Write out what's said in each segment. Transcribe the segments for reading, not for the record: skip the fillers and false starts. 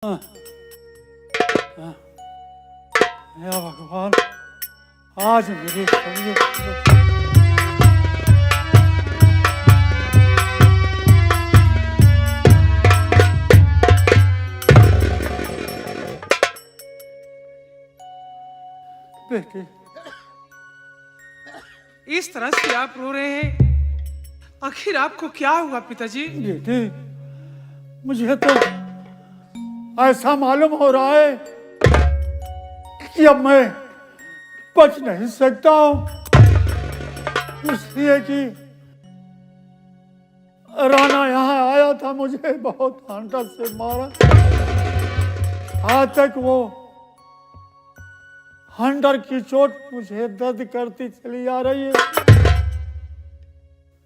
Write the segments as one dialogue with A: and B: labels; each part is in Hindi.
A: या भगवान, आज मेरी तबीयत बेटी,
B: इस तरह से आप रो रहे हैं, आखिर आपको क्या हुआ पिताजी?
A: बेटी, मुझे तो ऐसा मालूम हो रहा है कि अब मैं बच नहीं सकता हूं, इसलिए कि राणा यहाँ आया था, मुझे बहुत हांडा से मारा। आज तक वो हंडर की चोट मुझे दर्द करती चली आ रही है।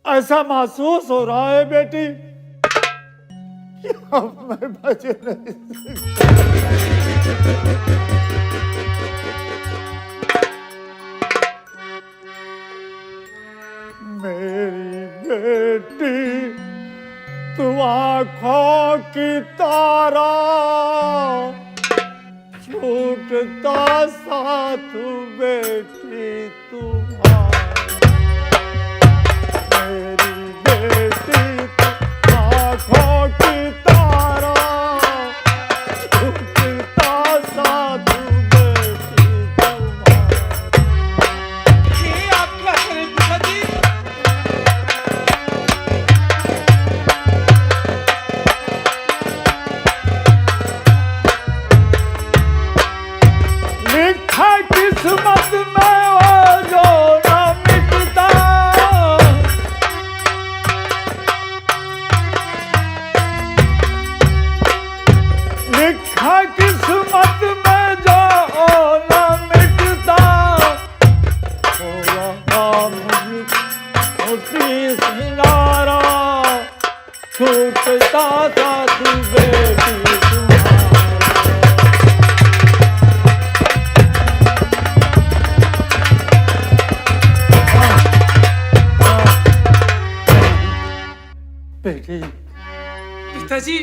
A: ऐसा महसूस हो रहा है बेटी कि अब मैं बच नहीं सकता। मेरी बेटी, तू आंखों की तारा, छूटता साथ बेटी तुम्हारा। मेरी बेटी, तू आंखों की तारा, छूटता साथ बेटी तुम्हारा।
B: ये आप क्या करें पिताजी?
A: लिखा किस्मत में वो जो न मिटता, लिखा किस्मत में जो न मिटता, वो रहा मुझी सिनारा, छूटता साथ बेटी तुम्हारा। बेटी,
B: पिताजी,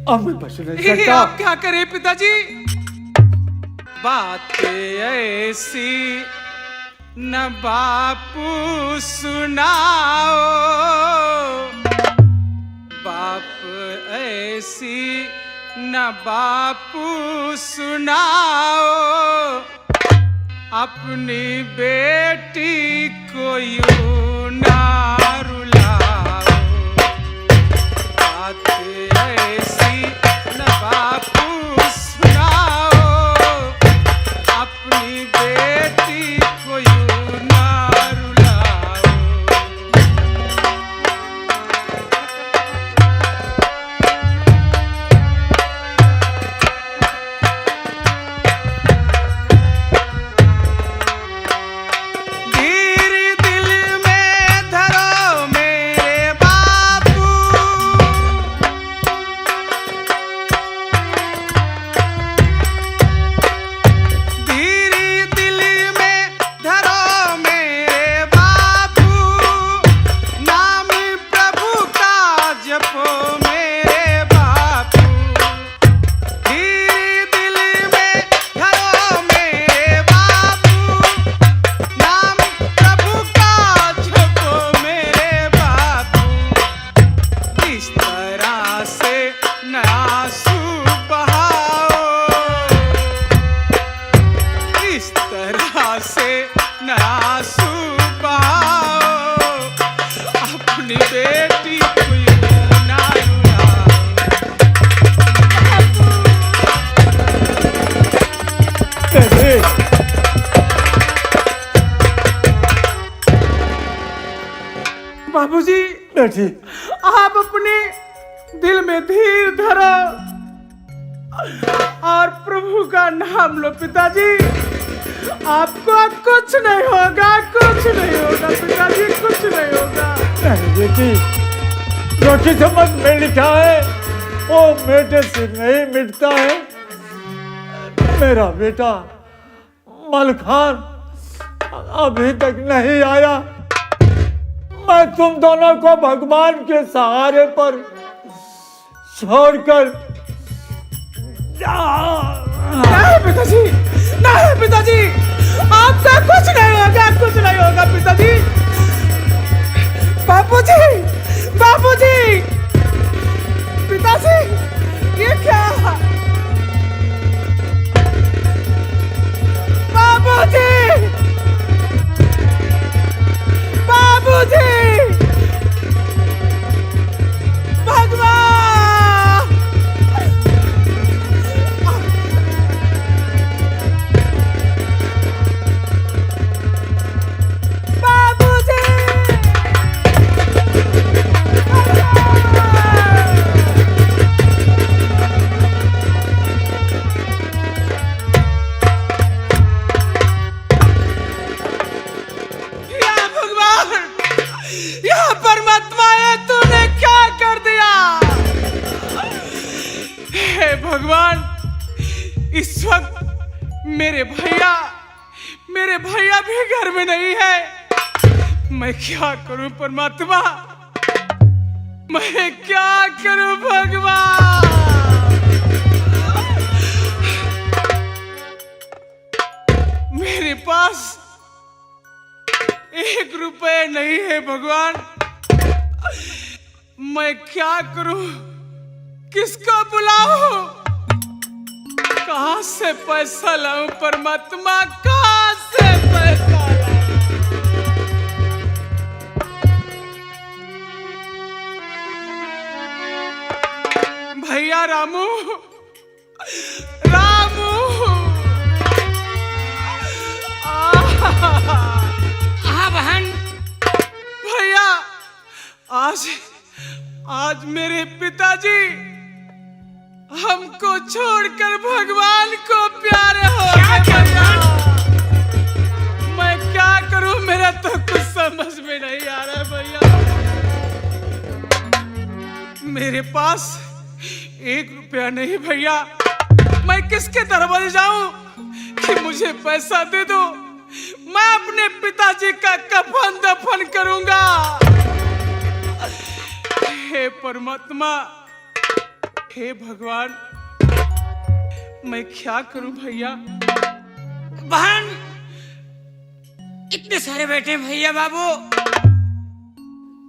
A: अब मैं बच नहीं
B: ये
A: सकता।
B: आप क्या करें पिताजी? बात ऐसी न बापू सुनाओ, बाप ऐसी न बापू सुनाओ, अपनी बेटी को यूं ना रुलाओ। बात ऐसी न बापू सुनाओ, अपनी बेटी को यूं ना रुलाओ। धीर दिल में धरो मेरे बापू, धीर दिल में धरो मेरे बापू, नाम प्रभु का जपो मेरे बापू। धीर दिल में धरो मेरे बापू, नाम प्रभु का जपो मेरे बापू। इस तरह से न आंसू बहाओ, इस तरह से न आंसू बहाओ, अपनी बेटी को यूं ना रुलाओ।
A: बेटी,
B: बाबूजी,
A: बेटी,
B: आप अपने दिल में धीर धरो और प्रभु का नाम लो पिताजी। आपको कुछ नहीं होगा, कुछ नहीं होगा पिताजी, कुछ नहीं होगा।
A: नहीं बेटी, जो किस्मत में लिखा है वो बेटे से नहीं मिटता है। मेरा बेटा मलखान अभी तक नहीं आया। मैं तुम दोनों को भगवान के सहारे पर छोड़कर
B: नहीं पिताजी, नहीं पिताजी, आपका कुछ नहीं होगा, कुछ नहीं होगा पिताजी। बापूजी, बापूजी, पिताजी, ये क्या? बाबूजी, बाबूजी, भगवान, बाबूजी, परमात्मा है, तूने क्या कर दिया? हे भगवान, इस वक्त मेरे भैया भी घर में नहीं है। मैं क्या करूं परमात्मा, मैं क्या करूं भगवान? मेरे पास 1 रुपए नहीं है भगवान, मैं क्या करूं, किसको बुलाऊं, कहां से पैसा लाऊं परमात्मा, कहां से पैसा लाऊं? भैया रामू, रामू,
C: हाँ बहन।
B: भैया, आज मेरे पिताजी हमको छोड़कर भगवान को प्यारे हो गए। मैं क्या करूं, मेरा तो कुछ समझ में नहीं आ रहा है भैया। मेरे पास 1 रुपया नहीं भैया, मैं किसके दरबार जाऊं कि मुझे पैसा दे दो, मैं अपने पिताजी का कफन दफन करूंगा। हे परमात्मा, हे भगवान, मैं क्या करूं भैया?
C: बहन, इतने सारे बैठे भैया बाबू,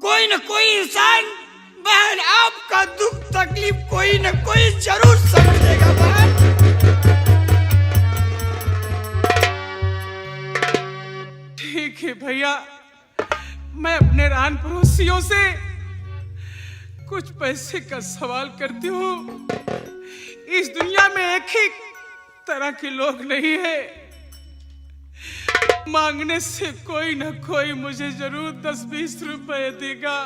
C: कोई न कोई इंसान बहन आपका दुख तकलीफ कोई न कोई जरूर समझेगा बहन।
B: ठीक है भैया, मैं अपने रान पड़ोसियों से कुछ पैसे का सवाल करती हूँ। इस दुनिया में एक ही तरह के लोग नहीं है, मांगने से कोई न कोई मुझे जरूर 10-20 रुपए देगा।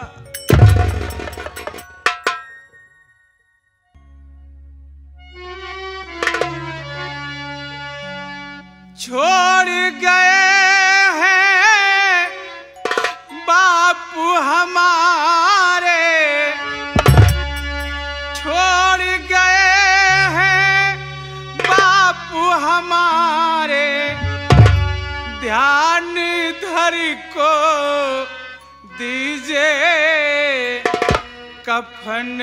B: छोड़ गए हैं बापू हमारे, छोड़ गए हैं बापू हमारे, ध्यान धर को दीजिए कफन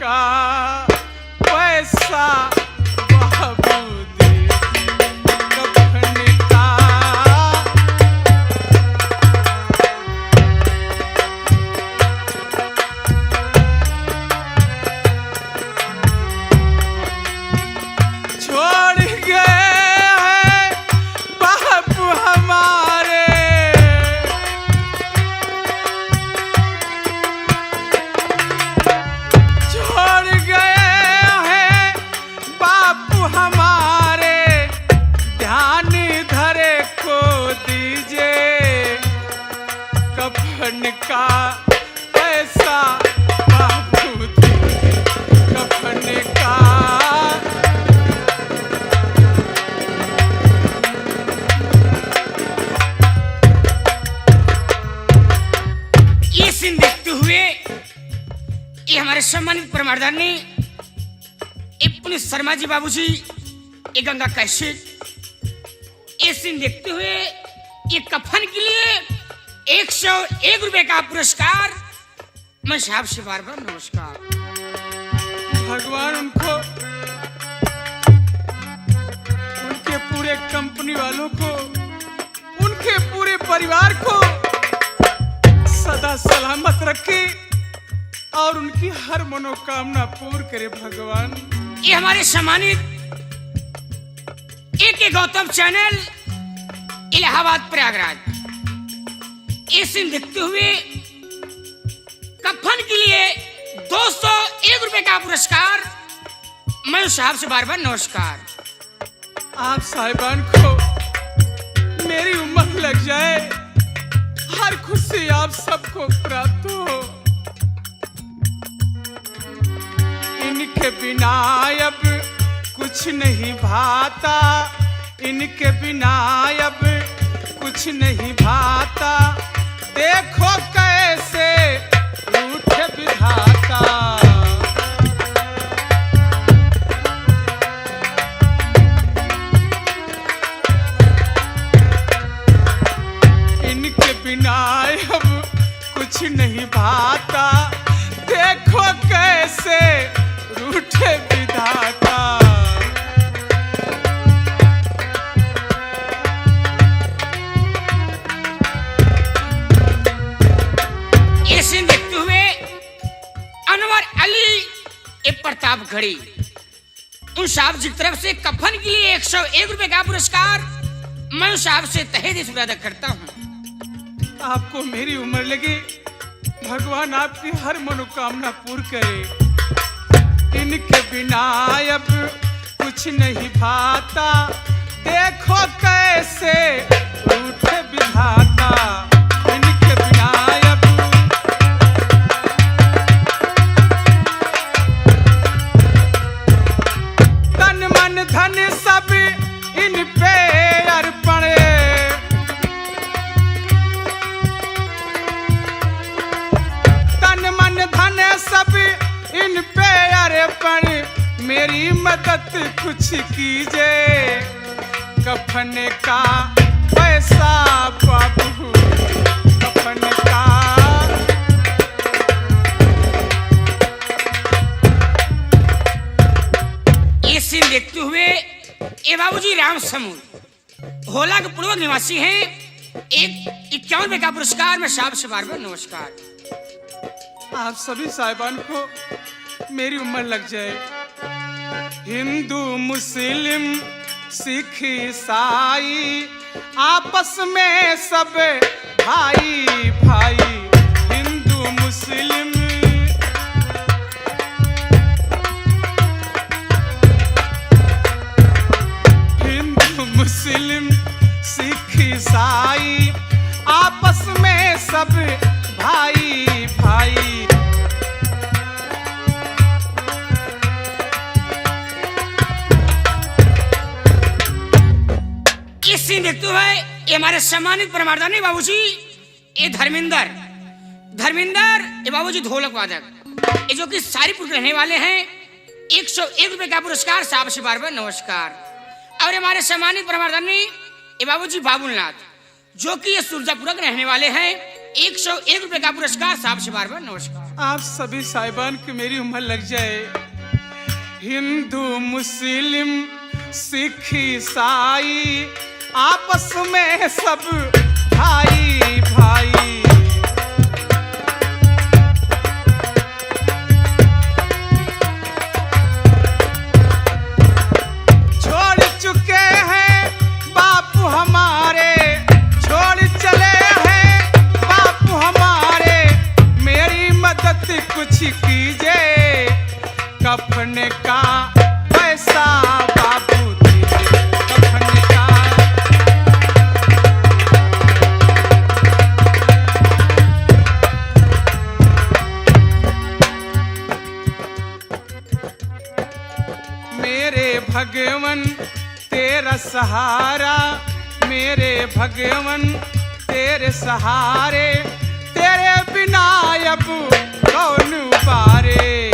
B: का पैसा बाबू
C: सम्मानित परमार्धानी पुलिस शर्मा जी बाबूजी, ये गंगा कैसेट, ये सीन देखते हुए ये कफन के लिए 101 रुपए का पुरस्कार, मैं साहब से बार बार नमस्कार।
B: भगवान उनको कंपनी वालों को, उनके पूरे परिवार को सदा सलामत रखे और उनकी हर मनोकामना पूर्ण करे भगवान।
C: ये हमारे सम्मानित AK गौतम चैनल इलाहाबाद प्रयागराज ये सीन देखते हुए कफन के लिए 201 रुपए का पुरस्कार। मैं साहब से बार बार नमस्कार।
B: आप साहिबान को मेरी उम्र लग जाए, हर खुशी आप सबको प्राप्त हो। इनके बिना अब कुछ नहीं भाता, इनके बिना अब कुछ नहीं भाता। देखो कैसे रूठे विधाता। इनके बिना अब कुछ नहीं भाता। देखो कैसे रूठे विधाता।
C: ये सीन देखते हुए अनवर अली प्रताप घड़ी उन साहब जी की तरफ से कफन के लिए 101 रुपए का पुरस्कार मैं उन साहब से तहे दिल से अदा करता हूँ।
B: आपको मेरी उम्र लगे, भगवान आपकी हर मनोकामना पूर्ण करे। इनके बिना अब कुछ नहीं भाता। देखो कैसे रूठे विधाता। इनके बिना अब तन मन धन सब इन पे अर्पण। तन मन धन सब इन पे अर्पण। मेरी मदद कुछ कीजिए। कफन का पैसा बाबू, कफन का।
C: ये सीन देखते हुए ये बाबूजी राम समूह होला के पूर्व निवासी हैं। एक 51 रुपए का पुरस्कार मैं साहब से बार बार नमस्कार।
B: आप सभी साहिबान को मेरी उम्र लग जाए। हिंदू मुस्लिम सिख ईसाई आपस में सब भाई भाई। हिंदू मुस्लिम हिंदू मुस्लिम सिख ईसाई आपस में सब भाई भाई।
C: ये सीन देखते हुए ये हमारे सम्मानित परमार्दानी बाबूजी ये धर्मेंद्र ये बाबूजी ढोलक वादक ये जो कि सारीपुर के रहने वाले हैं। 101 रुपए का पुरस्कार साहब से बार बार नमस्कार। और हमारे सम्मानित परमार्दानी ये बाबूजी बाबुलनाथ जो कि ये सुरजापुरा के रहने वाले हैं। 101 रुपए का पुरस्कार साहब से बार बार नमस्कार।
B: आप सभी साहिबान की मेरी उम्र लग जाए। हिंदू मुस्लिम सिख ईसाई आपस में सब भाई भाई। छोड़ चुके हैं बापू हमारे, छोड़ चले हैं बापू हमारे। मेरी मदद कुछ कीजिए। कफन का पैसा बाबू दीजिए। कफन का मेरे भगवन तेरा सहारा। मेरे भगवन तेरे सहारे। तेरे बिना अब कौन बारे।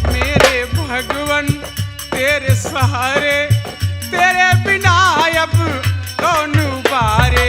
B: मेरे भगवन तेरे सहारे। तेरे बिना अब कौन बारे।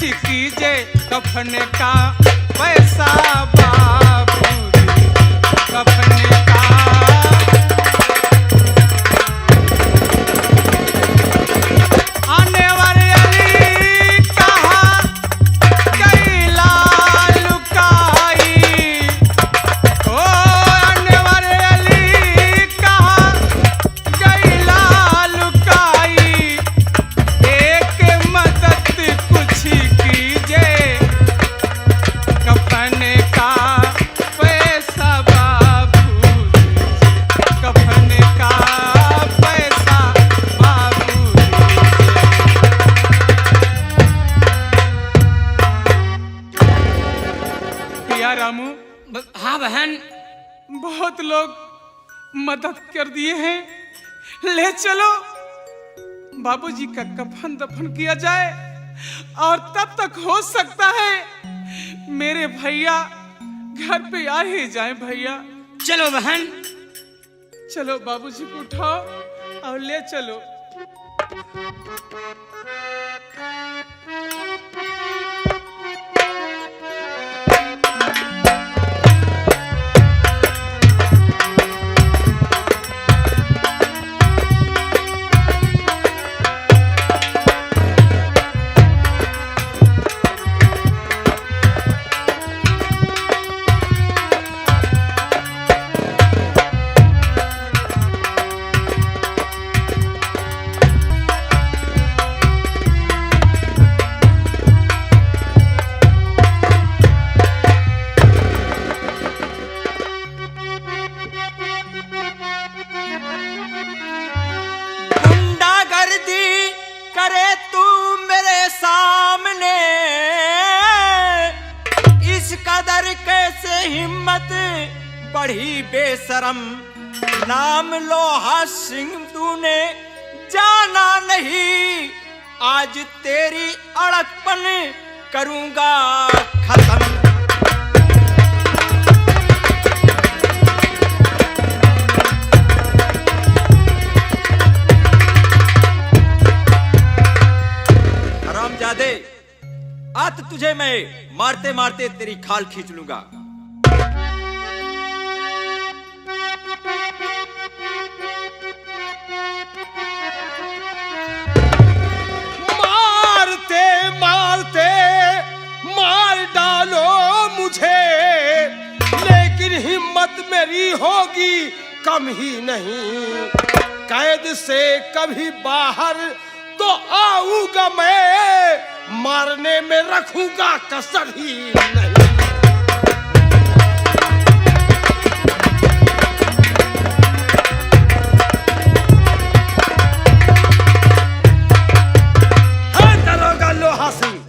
B: कीजिए कफन का पैसा बाबूजी, कफन का। आने वाले अली कहाँ गई लुकाई, ओ आने वाले अली कहाँ गई लुकाई, एक मदद कुछ कीजिए कफन का पैसा बाबूजी, कफन का पैसा बाबूजी। पिया रामू,
C: हाँ बहन,
B: बहुत लोग मदद कर दिए हैं, ले चलो बाबूजी का कफन दफन किया जाए, और तब तक हो सकता है मेरे भैया घर पे आ ही जाए। भैया
C: चलो बहन।
B: चलो बाबूजी को उठाओ और ले चलो।
D: गुंडागर्दी करे तू मेरे सामने, इस कदर कैसे हिम्मत बढ़ी बेशरम, नाम लोहा सिंह तूने जाना नहीं, आज तेरी अड़कपन करूंगा खत्म। हरामजादे, आज तुझे मैं मारते मारते तेरी खाल खींच लूंगा।
E: मारते मारते मार डालो मुझे, लेकिन हिम्मत मेरी होगी कम ही नहीं, कैद से कभी बाहर तो आऊंगा मैं, मारने में रखूंगा कसर ही नहीं। दरोगा लोहा सिंह,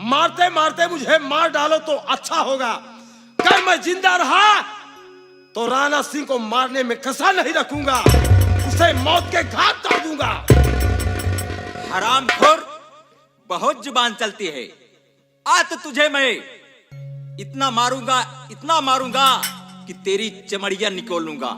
E: मारते मारते मुझे मार डालो तो अच्छा होगा, अगर मैं जिंदा रहा तो राणा सिंह को मारने में कसर नहीं रखूंगा, उसे मौत के घाट उतार दूंगा।
D: हरामखोर, बहुत जुबान चलती है, आज तो तुझे मैं इतना मारूंगा कि तेरी चमड़ियां निकोल लूंगा।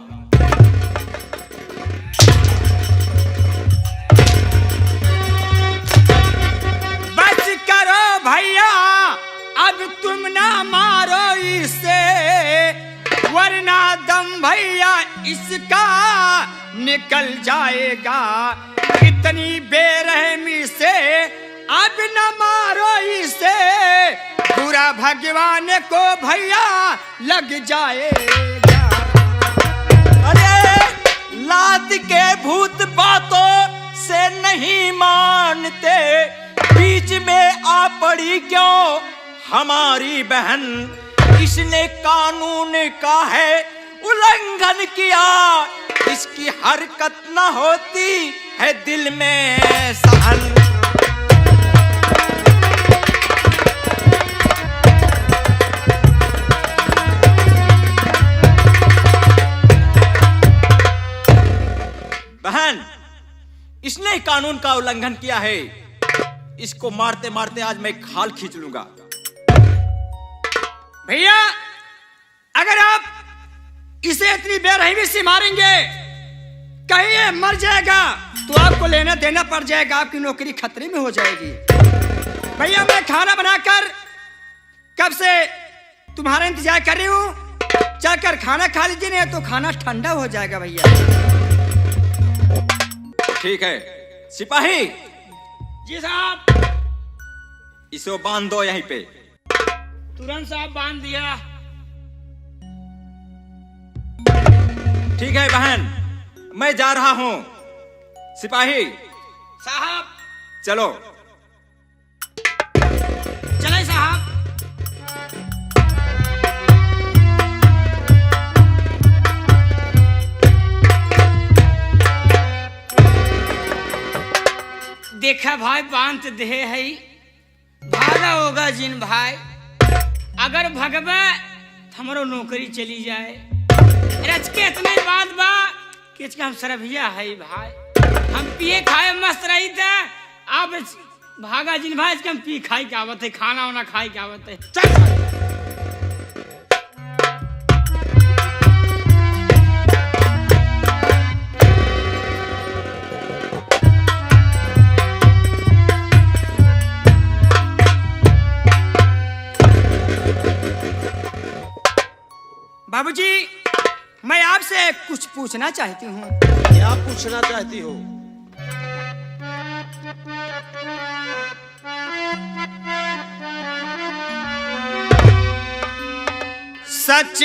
C: बस करो भैया, अब तुम ना मारो इसे, वरना दम भैया इसका निकल जाएगा, इतनी बेरहमी से अब न मारो इसे, बुरा भगवान को भैया लग जाएगा।
D: अरे लात के भूत बातों से नहीं मानते, बीच में आ पड़ी क्यों हमारी बहन, इसने कानून का है उल्लंघन किया, इसकी हरकत न होती है दिल में सहन। बहन, इसने कानून का उल्लंघन किया है, इसको मारते मारते आज मैं खाल खींच लूंगा।
C: भैया, अगर आप इसे इतनी बेरहमी से मारेंगे, कहीं ये मर जाएगा तो आपको लेना देना पड़ जाएगा, आपकी नौकरी खतरे में हो जाएगी। भैया मैं खाना बनाकर कब से तुम्हारा इंतजार कर रही हूँ, चलकर खाना खा लीजिए, नहीं तो खाना ठंडा हो जाएगा भैया।
D: ठीक है सिपाही,
C: जी साहब।
D: इसे बांध दो यहीं पे।
C: तुरंत साहब बांध दिया।
D: ठीक है बहन, मैं जा रहा हूँ। सिपाही
C: साहब
D: चलो।
C: चले साहब। देखा भाई बांध दे है, भागा होगा जिन भाई, अगर भगवे हमारो नौकरी चली जाए। रच के इतना ही बात बा कि हम सरभिया है भाई, हम पिए खाए मस्त रही थे, अब भागा जिन भाई हम पी खाई के आवत है, खाना वाना खाई के आवत है। चल बाबूजी, मैं आपसे कुछ पूछना चाहती हूँ।
E: क्या पूछना चाहती हो?
C: सच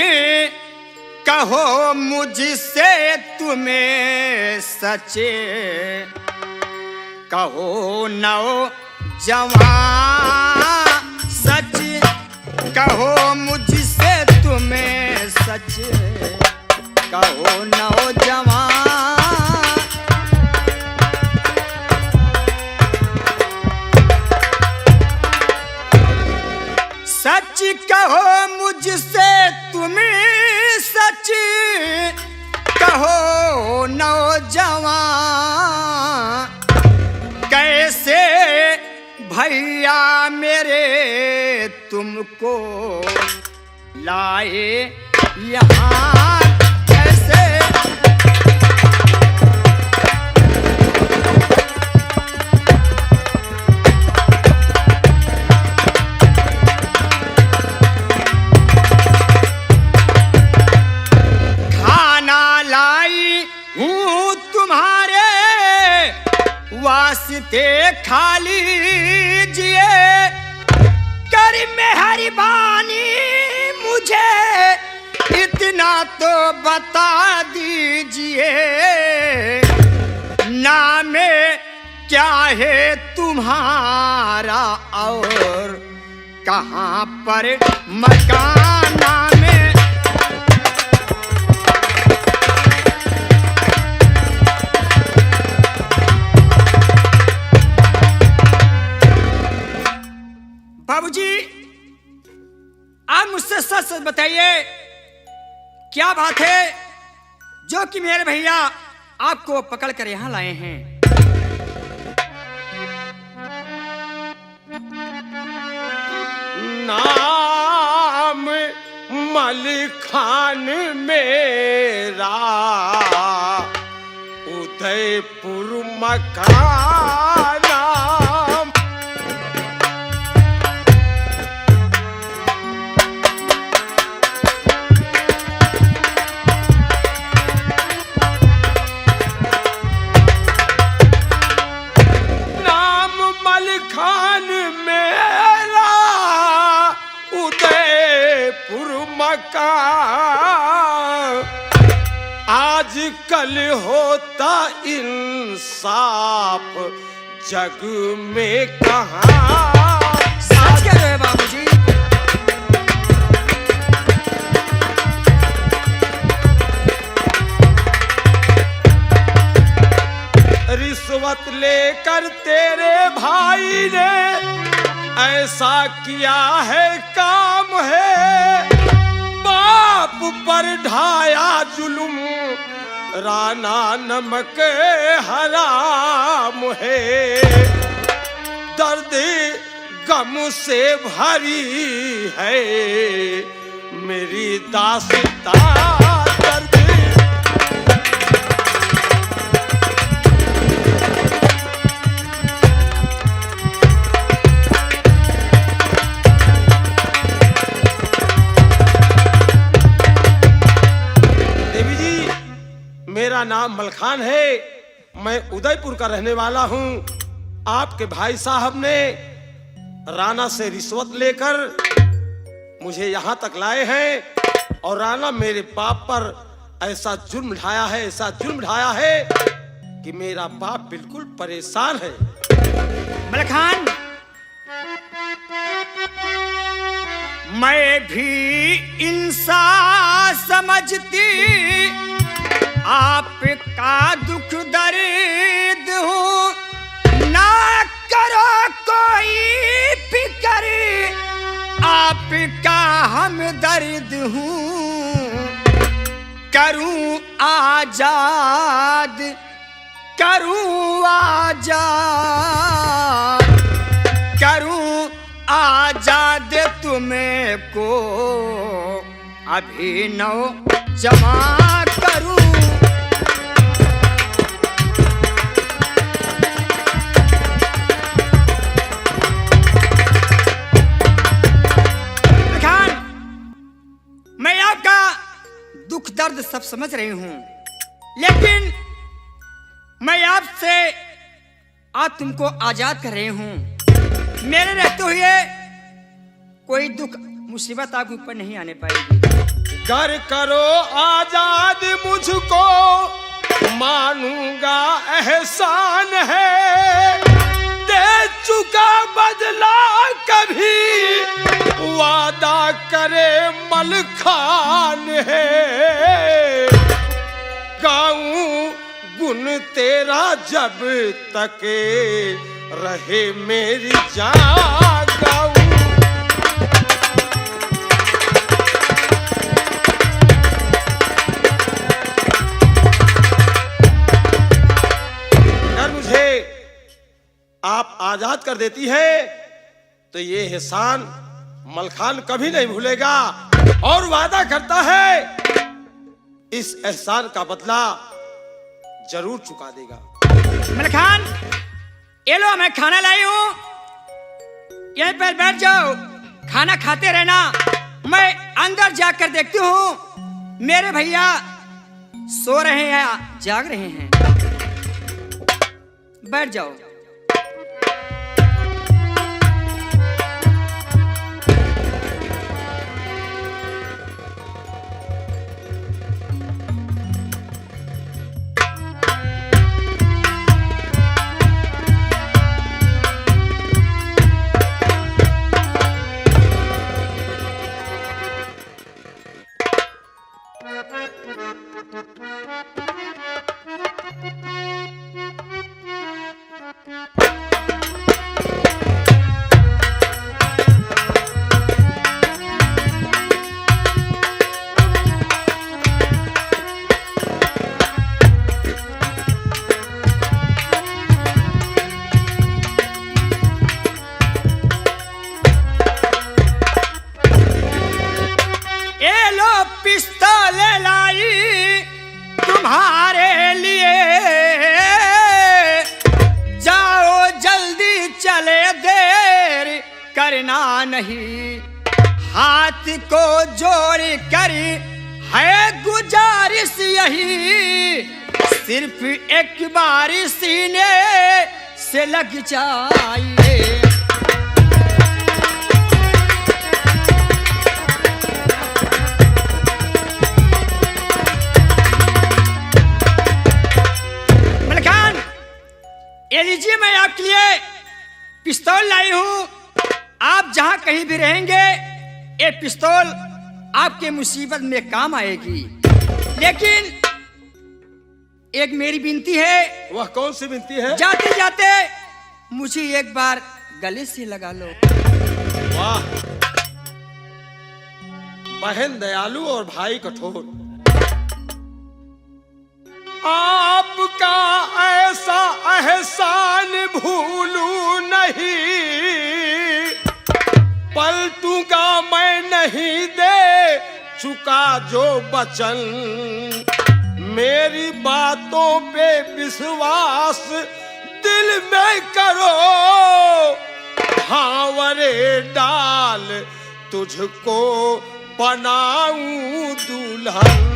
C: कहो मुझसे तुम्हें, सच कहो नौ जवान, सच कहो मुझसे तुम्हें, सच कहो नौजवान। सच कहो मुझसे तुम्हें, सच कहो नौजवान, कैसे भैया मेरे तुमको लाए यहाँ, कैसे खाना लाई हूँ तुम्हारे वास्ते, खा लीजिए, कर मेहरबानी मुझे इतना तो बता दीजिए, नाम क्या है तुम्हारा और कहाँ पर मकान में। बाबूजी आप मुझसे सच सच बताइए, क्या बात है जो कि मेरे भैया आपको पकड़ कर यहाँ लाए हैं?
E: नाम मलिक खान मेरा, उदयपुर मकाना, खान मेरा उदयपुर मकान। आज कल होता इंसाफ जग में कहाँ।
C: सच कह रहे हैं बाबूजी।
E: रिश्वत लेकर तेरे भाई ने ऐसा किया है काम है, बाप पर ढाया जुल्म, राना नमक हराम है। दर्द गम से भरी है मेरी दास्तां, दर्द नाम मलखान है, मैं उदयपुर का रहने वाला हूँ। आपके भाई साहब ने राणा से रिश्वत लेकर मुझे यहाँ तक लाए हैं और राणा मेरे बाप पर ऐसा जुर्म ढाया है, ऐसा जुर्म ढाया है कि मेरा बाप बिल्कुल परेशान है।
C: मलखान, मैं भी इंसान समझती आपका दुख दर्द हूँ, ना करो कोई फिक्र आपका हम दर्द हूँ। करूँ आजाद, करूँ आजाद, करूँ आजाद तुम्हें को अभिनव जमा करूँ। मैं आपका दुख दर्द सब समझ रही हूं, लेकिन मैं आपसे आज तुमको आजाद कर रही हूं। मेरे रहते हुए कोई दुख मुसीबत आपके ऊपर नहीं आने पाएगी।
E: कर करो आजाद मुझको, मानूंगा एहसान है, दे चुका बदला कभी वादा करे मलखान है। गाऊं गुन तेरा जब तक रहे मेरी जान, गाऊं अगर मुझे आप आजाद कर देती है तो ये एहसान मलखान कभी नहीं भूलेगा और वादा करता है इस एहसान का बदला जरूर चुका देगा।
C: मलखान, ये लो मैं खाना लाई हूँ, यहीं पर बैठ जाओ, खाना खाते रहना। मैं अंदर जाकर देखती हूँ मेरे भैया सो रहे हैं या जाग रहे हैं। बैठ जाओ। करना नहीं, हाथ को जोड़ कर है गुजारिश यही, सिर्फ एक बार सीने से लग जाइए। मलखान, ये लीजिए, मैं आपके लिए पिस्तौल लाई हूं। आप जहां कहीं भी रहेंगे ये पिस्तौल आपके मुसीबत में काम आएगी। लेकिन एक मेरी विनती है।
E: वह कौन सी विनती है?
C: जाते जाते मुझे एक बार गले से लगा लो।
E: वाह, बहन दयालु और भाई कठोर। आपका ऐसा एहसान भूलूं नहीं, पलटूंगा मैं नहीं दे चुका जो वचन, मेरी बातों पे विश्वास दिल में करो, हावरे डाल तुझको बनाऊं दुल्हन।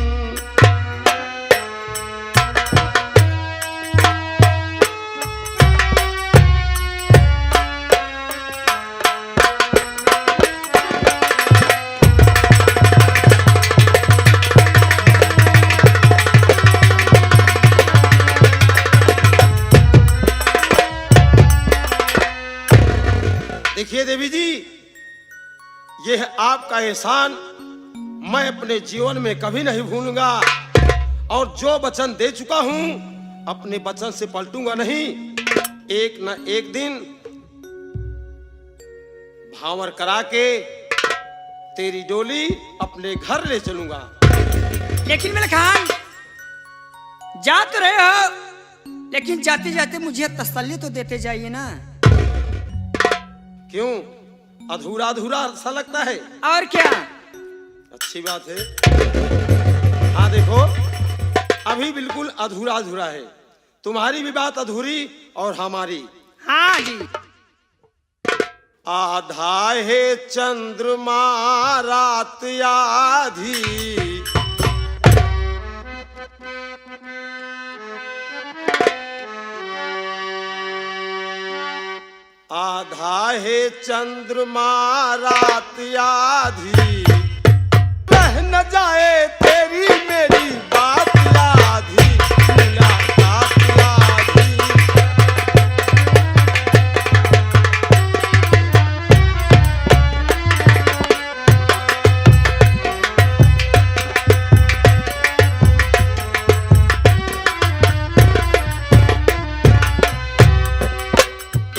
E: देवी जी, ये है आपका एहसान, मैं अपने जीवन में कभी नहीं भूलूंगा और जो वचन दे चुका हूं अपने वचन से पलटूंगा नहीं। एक न एक दिन भावर करा के तेरी डोली अपने घर ले चलूंगा।
C: लेकिन मलखान, जा तो रहे हो, लेकिन जाते जाते मुझे तसल्ली तो देते जाइए ना।
E: क्यों, अधूरा अधूरा सा लगता है?
C: और क्या?
E: अच्छी बात है। हाँ देखो, अभी बिल्कुल अधूरा अधूरा है। तुम्हारी भी बात अधूरी और हमारी।
C: हाँ जी।
E: आधा है चंद्रमा रात आधी, आधा है चंद्रमा रात आधी, रह न जाए तेरी मेरी बात आधी, मुलाकात आधी।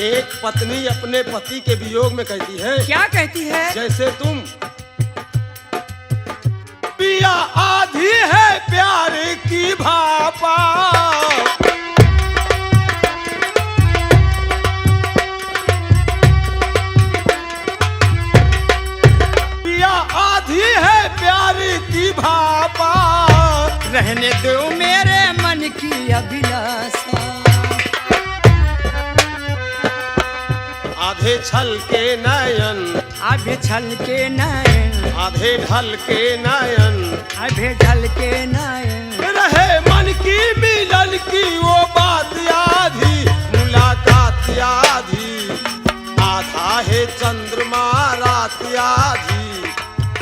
E: एक पत्नी अपने पति के वियोग में कहती है,
C: क्या कहती है?
E: जैसे तुम पिया आधी है प्यार की भापा, पिया आधी है प्यार की भापा,
C: रहने दो मेरे मन की अभिलाषा,
E: आधे छल के नयन,
C: आधे छल के नयन,
E: आधे ढल के नयन,
C: आधे ढल के नयन,
E: रहे मन की मिलन की वो बात आधी, मुलाकात आधी, आधा है चंद्रमा रात आधी,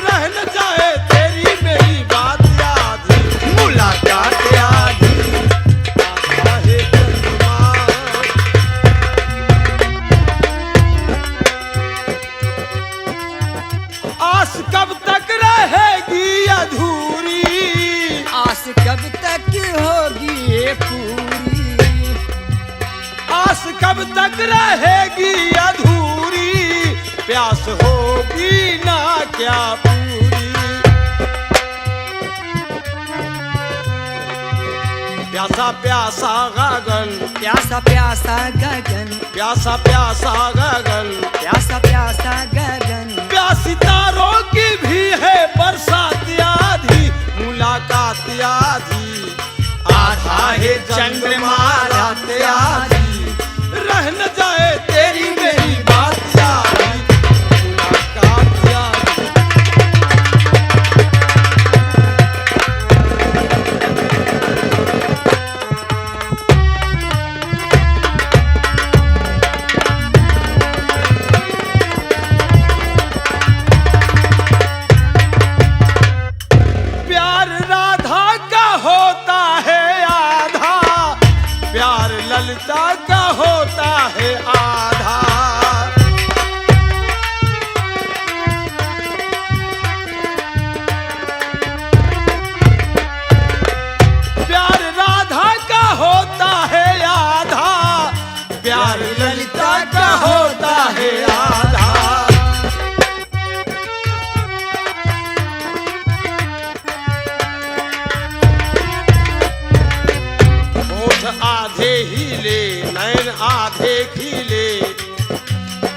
E: रह न जाए तेरी मेरी बात आधी, मुलाकात आधी, आधा है चंद्रमा। आस कब तक रहेगी अधूरी,
C: आस कब तक होगी ये पूरी,
E: आस कब तक रहेगी अधूरी, प्यास होगी ना क्या पूरी, प्यासा प्यासा गगन,
C: प्यासा प्यासा गगन,
E: प्यासा प्यासा गगन,
C: प्यासा प्यासा गगन,
E: प्यासी तारों की भी है बरसात आधी, मुलाकात आधी, आधा है चंद्रमा रात आधी, रह न जाए तेरी मेरी बात आधी, मुलाकात आधी। प्यार राधा का होता है आधा, प्यार ललिता का होता है आधा, प्यार राधा का होता है आधा, प्यार ललिता का होता है आधा। होठ आधे हिले नैन आधे खिले,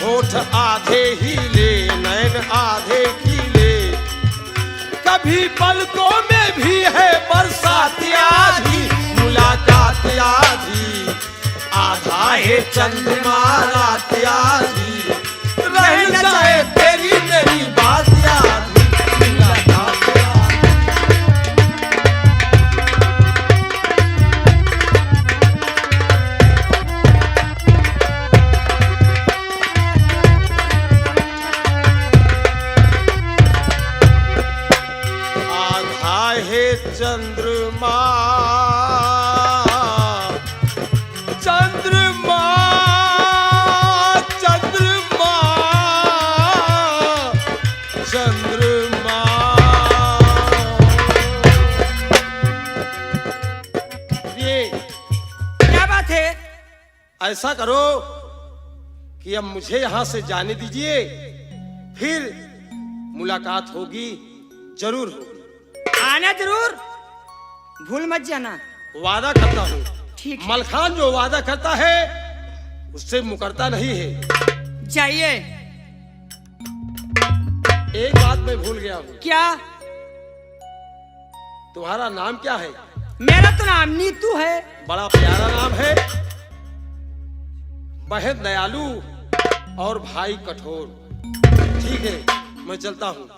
E: होठ आधे हिले नैन आधे खिले, कभी पलकों में भी है बरसात आधी, मुलाकात आधी, आधा है चंद्रमा रात आधी, रह न जाए तेरी मेरी बात आधी, मुलाकात आधी। आधा है चंद्रमा, चंद्रमा, चंद्रमा, ऐसा करो कि अब मुझे यहां से जाने दीजिए, फिर मुलाकात होगी, जरूर होगी।
C: आना जरूर, भूल मत जाना।
E: वादा करता हूँ।
C: ठीक है।
E: मलखान जो वादा करता है उससे मुकरता नहीं है।
C: जाइए।
E: एक बात मैं भूल गया हूँ।
C: क्या?
E: तुम्हारा नाम क्या है?
C: मेरा तो नाम नीतू है।
E: बड़ा प्यारा नाम है। बहन दयालु और भाई कठोर। ठीक है, मैं चलता हूँ।